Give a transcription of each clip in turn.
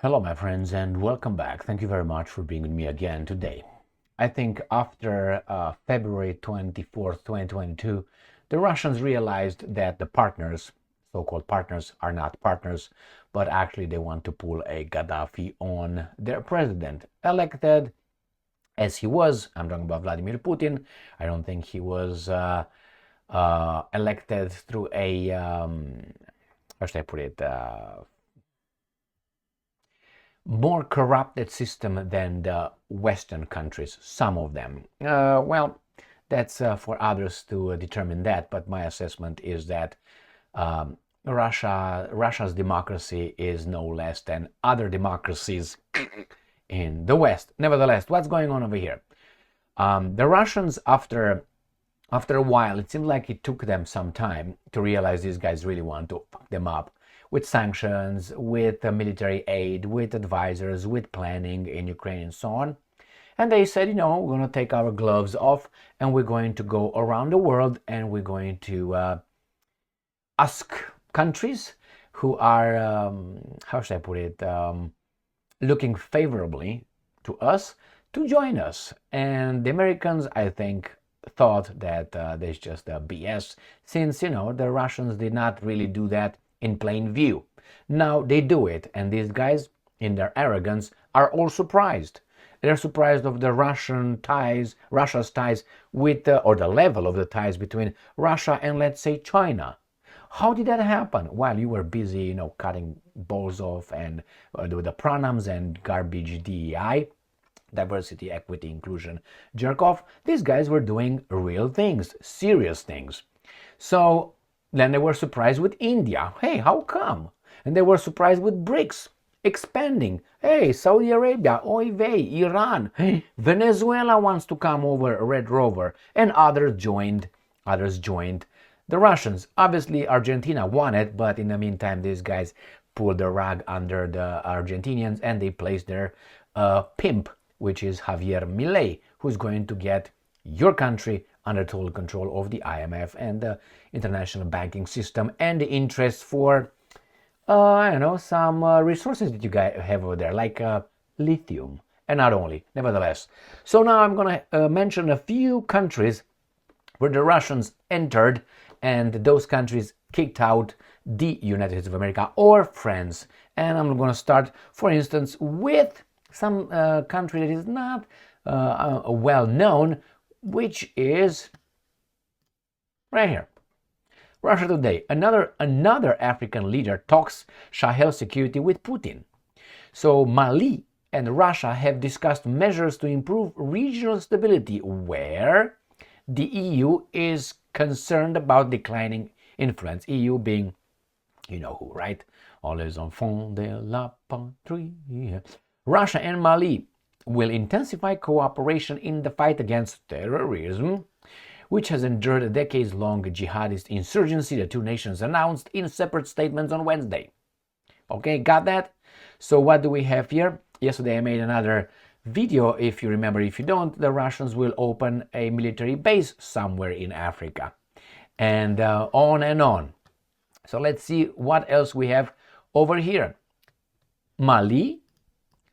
Hello, my friends, and welcome back. Thank you very much for being with me again today. I think after February 24th, 2022, the Russians realized that the partners, so-called partners, are not partners, but actually they want to pull a Gaddafi on their president, elected as he was. I'm talking about Vladimir Putin. I don't think he was elected through a, how should I put it, more corrupted system than the Western countries, some of them. Well, that's for others to determine that, but my assessment is that Russia's democracy is no less than other democracies in the West. Nevertheless, what's going on over here? The Russians, after a while, it seemed like it took them some time to realize these guys really want to fuck them up with sanctions, with military aid, with advisors, with planning in Ukraine and so on. And they said, we're going to take our gloves off and we're going to go around the world and we're going to ask countries who are, how should I put it, looking favorably to us to join us. And the Americans, I think, thought that there's just a BS, since, the Russians did not really do that in plain view. Now they do it, and these guys, in their arrogance, are all surprised. They're surprised of the Russia's ties with, or the level of the ties between Russia and, let's say, China. How did that happen? While you were busy, cutting balls off and with the pranams and garbage DEI, diversity, equity, inclusion, jerk off, these guys were doing real things, serious things. So then they were surprised with India. Hey, how come? And they were surprised with BRICS expanding. Hey, Saudi Arabia, oy vey, Iran, hey, Venezuela wants to come over, Red Rover, and others joined the Russians. Obviously, Argentina won it, but in the meantime, these guys pulled the rug under the Argentinians and they placed their pimp, which is Javier Milei, who's going to get your country under total control of the IMF and the international banking system and the interest for, some resources that you guys have over there, like lithium, and not only, nevertheless. So now I'm going to mention a few countries where the Russians entered and those countries kicked out the United States of America or France. And I'm going to start, for instance, with some country that is not well known, which is right here. Russia Today. Another African leader talks Sahel security with Putin. So Mali and Russia have discussed measures to improve regional stability, where the EU is concerned about declining influence. EU being, you know who, right? All les enfants de la patrie. Russia and Mali will intensify cooperation in the fight against terrorism, which has endured a decades-long jihadist insurgency, the two nations announced in separate statements on Wednesday. Okay, got that? So what do we have here? Yesterday I made another video. If you remember, if you don't, the Russians will open a military base somewhere in Africa. And on and on. So let's see what else we have over here. Mali,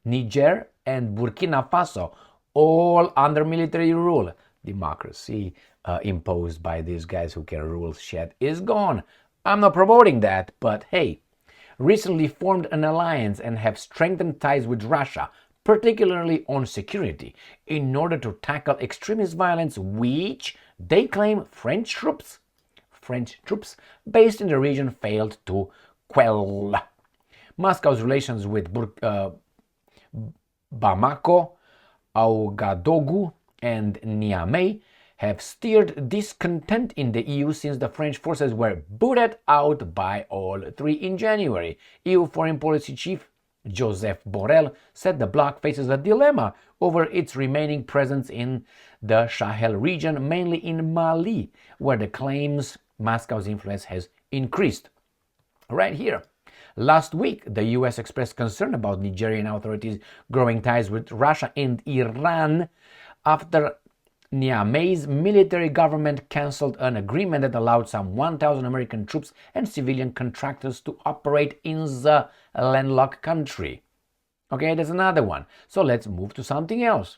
Niger, and Burkina Faso, all under military rule. Democracy imposed by these guys who can rule shit is gone. I'm not promoting that, but hey, recently formed an alliance and have strengthened ties with Russia, particularly on security, in order to tackle extremist violence, which they claim French troops based in the region failed to quell. Moscow's relations with Bamako, Ouagadougou, and Niamey have stirred discontent in the EU since the French forces were booted out by all three in January. EU Foreign Policy Chief Joseph Borrell said the bloc faces a dilemma over its remaining presence in the Sahel region, mainly in Mali, where the claims Moscow's influence has increased. Right here. Last week, the US expressed concern about Nigerian authorities' growing ties with Russia and Iran after Niamey's military government cancelled an agreement that allowed some 1,000 American troops and civilian contractors to operate in the landlocked country. Okay, that's another one. So let's move to something else.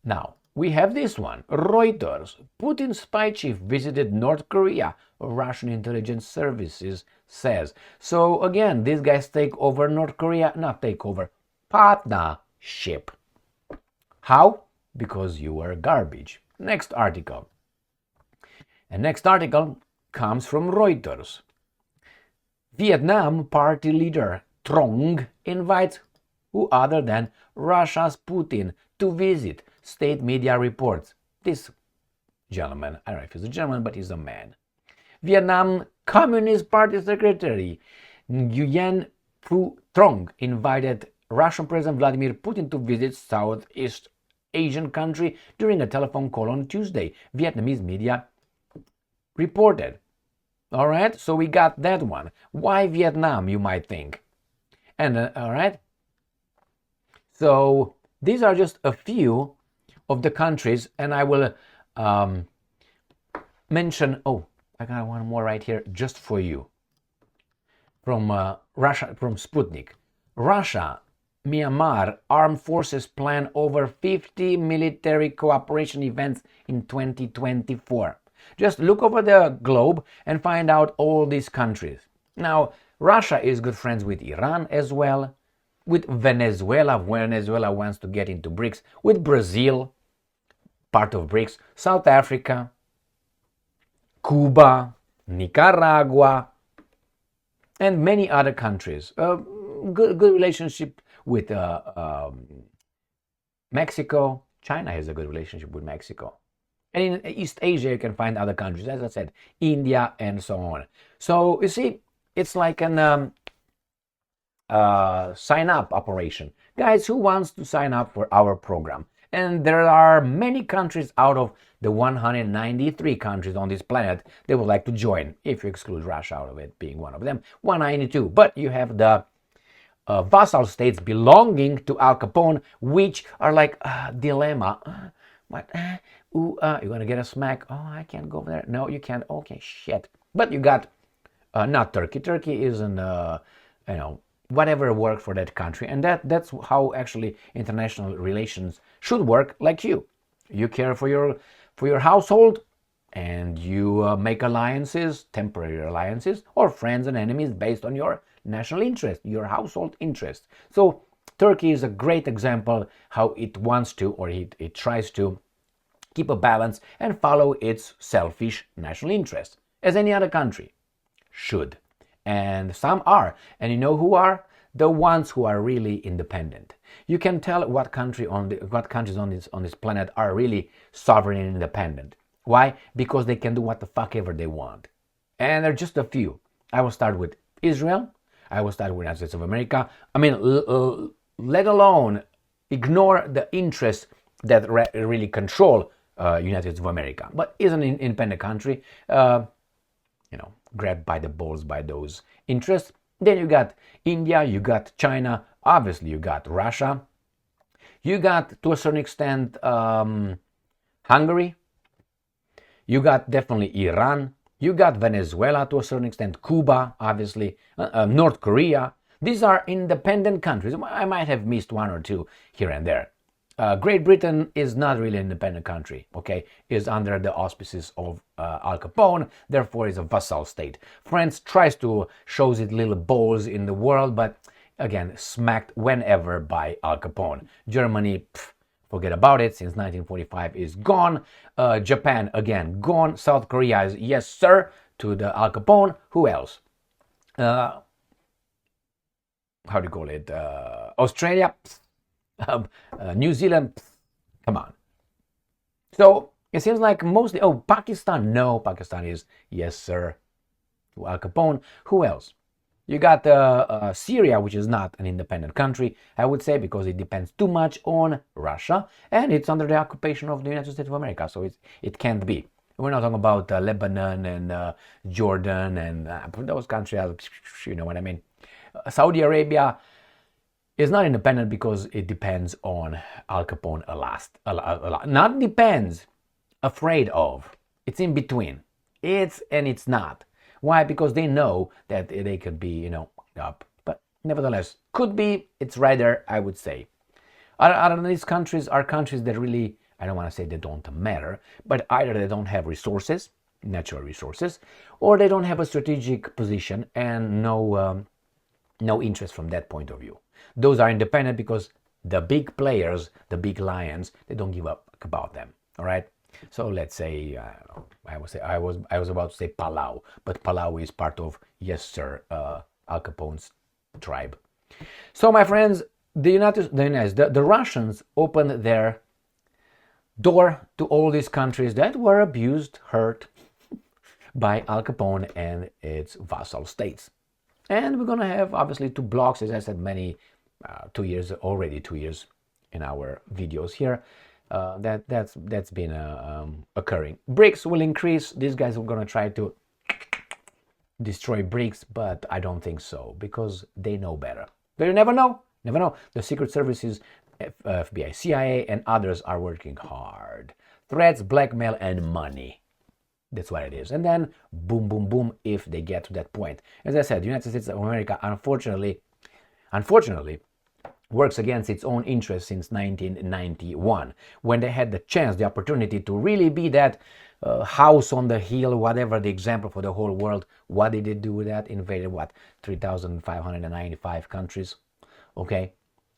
Now, we have this one. Reuters. Putin's spy chief visited North Korea, Russian intelligence services says. So again, these guys take over North Korea, not take over, partnership. How? Because you are garbage. Next article. And next article comes from Reuters. Vietnam party leader Trong invites who other than Russia's Putin to visit, state media reports. This gentleman, I don't know if he's a gentleman, but he's a man. Vietnam Communist Party Secretary Nguyen Phu Trong invited Russian President Vladimir Putin to visit Southeast Asian country during a telephone call on Tuesday, Vietnamese media reported. All right, so we got that one. Why Vietnam, you might think. And all right, so these are just a few of the countries, and I will mention, oh, I got one more right here just for you. From Russia, from Sputnik. Russia, Myanmar armed forces plan over 50 military cooperation events in 2024. Just look over the globe and find out all these countries. Now, Russia is good friends with Iran as well, with Venezuela. Venezuela wants to get into BRICS, with Brazil, part of BRICS, South Africa, Cuba, Nicaragua, and many other countries. Good relationship with Mexico. China has a good relationship with Mexico. And in East Asia, you can find other countries, as I said, India and so on. So, you see, it's like an sign-up operation. Guys, who wants to sign up for our program? And there are many countries out of the 193 countries on this planet that would like to join, if you exclude Russia out of it, being one of them, 192. But you have the vassal states belonging to Al Capone, which are like dilemma. What? You're gonna get a smack. Oh, I can't go there. No, you can't. Okay, shit. But you got not Turkey. Turkey isn't whatever worked for that country, and that's how actually international relations should work. Like you care for your household, and you make alliances, temporary alliances, or friends and enemies based on your national interest, your household interest. So Turkey is a great example how it wants to, or it tries to keep a balance and follow its selfish national interest, as any other country should. And some are. And you know who are? The ones who are really independent. You can tell what countries on this planet are really sovereign and independent. Why? Because they can do what the fuck ever they want. And there are just a few. I will start with Israel. I will start with the United States of America. I mean, let alone ignore the interests that really control United States of America, but is an independent country, grabbed by the balls by those interests. Then you got India, you got China, obviously you got Russia, you got to a certain extent Hungary, you got definitely Iran, you got Venezuela to a certain extent, Cuba, obviously, North Korea. These are independent countries. I might have missed one or two here and there. Great Britain is not really an independent country, okay? Is under the auspices of Al Capone, therefore is a vassal state. France tries to show its little balls in the world, but again, smacked whenever by Al Capone. Germany, forget about it, since 1945 is gone. Japan, again, gone. South Korea is, yes sir, to the Al Capone. Who else? How do you call it? Australia, New Zealand, come on. So it seems like mostly, Pakistan, no, Pakistan is, yes sir, to Al Capone. Who else? You got Syria, which is not an independent country, I would say, because it depends too much on Russia, and it's under the occupation of the United States of America, so it can't be. We're not talking about Lebanon and Jordan and those countries, you know what I mean. Saudi Arabia is not independent because it depends on Al Capone a lot. Not depends, afraid of. It's in between. It's and it's not. Why? Because they know that they could be, up. But nevertheless, could be, it's rather, I would say. Other than these countries are countries that really, I don't want to say they don't matter, but either they don't have resources, natural resources, or they don't have a strategic position and no interest from that point of view. Those are independent because the big players, the big lions, they don't give up about them. All right. So let's say I was about to say Palau, but Palau is part of, yes sir, Al Capone's tribe. So my friends, the Russians opened their door to all these countries that were abused, hurt by Al Capone and its vassal states. And we're gonna have obviously two blocks, as I said, 2 years in our videos here. That's been occurring. BRICS will increase. These guys are gonna try to destroy BRICS, but I don't think so because they know better. But you never know. Never know. The secret services, FBI, CIA, and others are working hard. Threats, blackmail, and money. That's what it is. And then boom, boom, boom, if they get to that point. As I said, the United States of America, unfortunately, works against its own interests since 1991, when they had the chance, the opportunity to really be that house on the hill, whatever the example for the whole world. What did they do with that? Invaded what? 3,595 countries. Okay.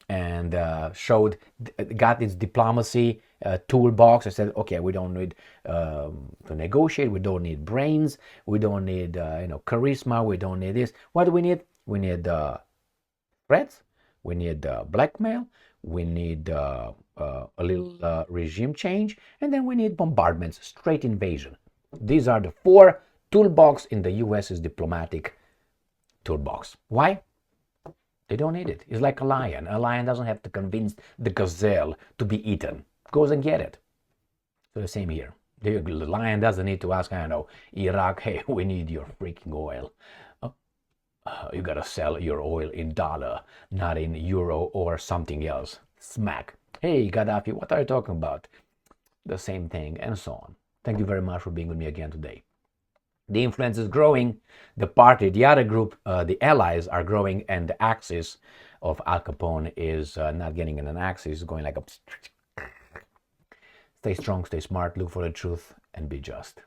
And got its diplomacy toolbox. I said, okay, we don't need to negotiate. We don't need brains. We don't need charisma. We don't need this. What do we need? We need threats. We need blackmail. We need a little regime change, and then we need bombardments, straight invasion. These are the 4 toolbox in the U.S.'s diplomatic toolbox. Why? They don't need it. It's like a lion. A lion doesn't have to convince the gazelle to be eaten. Goes and get it. So the same here. The lion doesn't need to ask, I don't know, Iraq, hey, we need your freaking oil. You gotta sell your oil in dollar, not in euro or something else. Smack. Hey, Gaddafi, what are you talking about? The same thing, and so on. Thank you very much for being with me again today. The influence is growing. The party, the other group, the allies are growing, and the axis of Al Capone is not getting in an axis, going like a... Stay strong, stay smart, look for the truth, and be just.